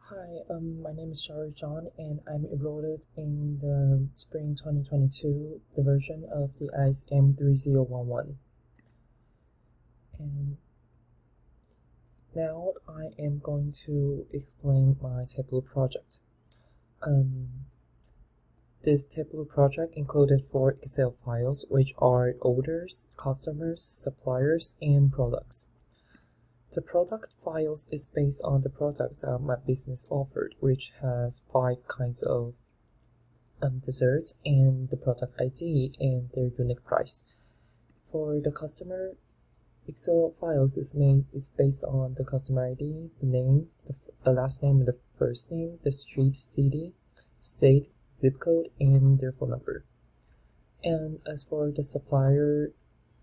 Hi, my name is Chia-Jui and I'm enrolled in the spring 2022 the version of the ISM3011. And now I am going to explain my Tableau project. This Tableau project included 4 Excel files, which are orders, customers, suppliers, and products. The product files is based on the product that my business offered, which has 5 kinds of desserts and the product ID and their unique price. For the customer, Excel files is based on the customer ID, the name, the last name and the first name, the street, city, state, zip code, and their phone number. And as for the supplier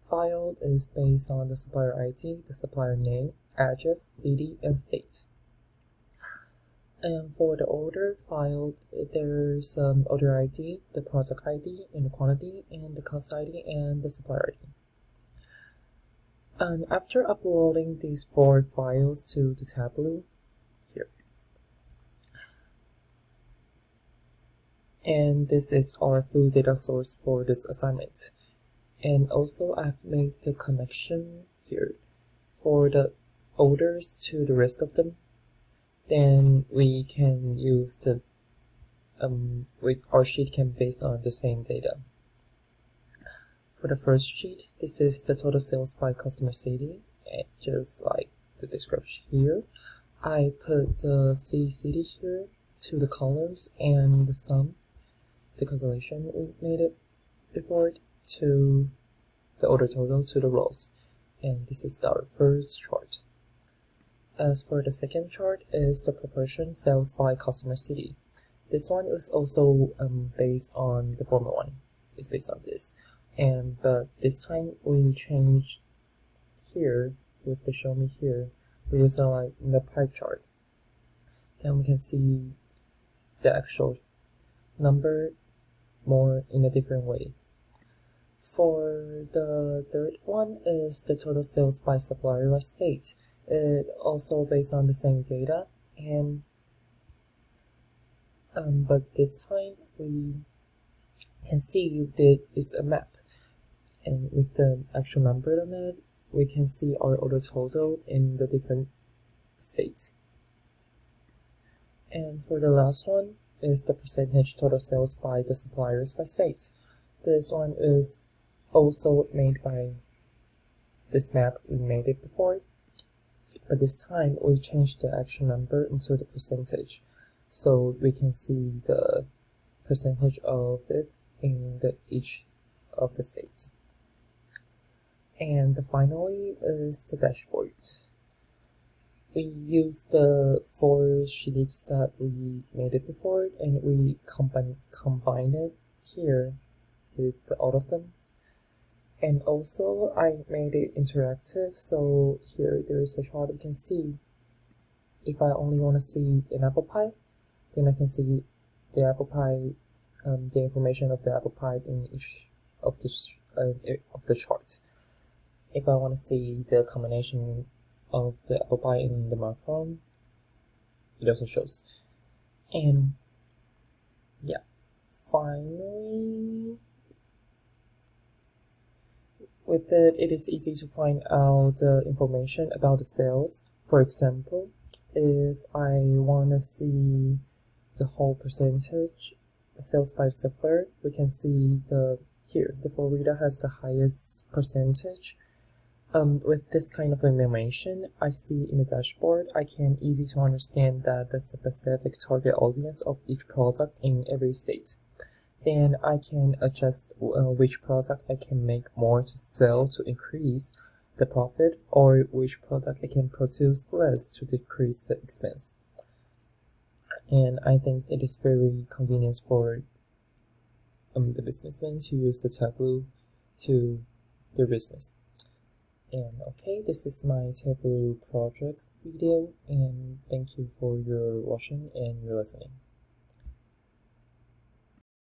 file, is based on the supplier ID, the supplier name, address, city, and state. And for the order file, there's order ID, the product ID, and the quantity, and the cost ID, and the supplier ID. And after uploading these 4 files to the Tableau, here. And this is our full data source for this assignment. And also I've made the connection here for the orders to the rest of them. Then we can use the our sheet can based on the same data. For the first sheet, this is the total sales by customer city, and just like the description here, I put the city here to the columns and the sum, the calculation we made it before it, to the order total to the rows, and this is our first chart. As for the second chart is the proportion sales by customer city. This one is also based on the former one. It's based on this, but this time we change here with the show me here. We use like in the pie chart. Then we can see the actual number more in a different way. For the third one is the total sales by supplier by state. It also based on the same data, and but this time we can see that it's a map, and with the actual number on it, we can see our order total in the different states. And for the last one is the percentage total sales by the suppliers by state. This one is also made by this map. We made it before, but this time we changed the actual number into the percentage, so we can see the percentage of it in each of the states. And finally is the dashboard. We used the 4 sheets that we made it before, and we combined it here with all of them. And also I made it interactive, so here there is a chart you can see. If I only want to see an apple pie, then I can see the apple pie, the information of the apple pie in each of the chart. If I want to see the combination of the apple pie in the macaron, it also shows. And yeah, finally, with it, it is easy to find out the information about the sales. For example, if I want to see the whole percentage, the sales by supplier, we can see here, the Florida has the highest percentage. With this kind of information I see in the dashboard, I can easy to understand that the specific target audience of each product in every state. Then I can adjust which product I can make more to sell to increase the profit, or which product I can produce less to decrease the expense. And I think it is very convenient for the businessmen to use the Tableau to their business. And okay, this is my Tableau project video, and thank you for your watching and your listening.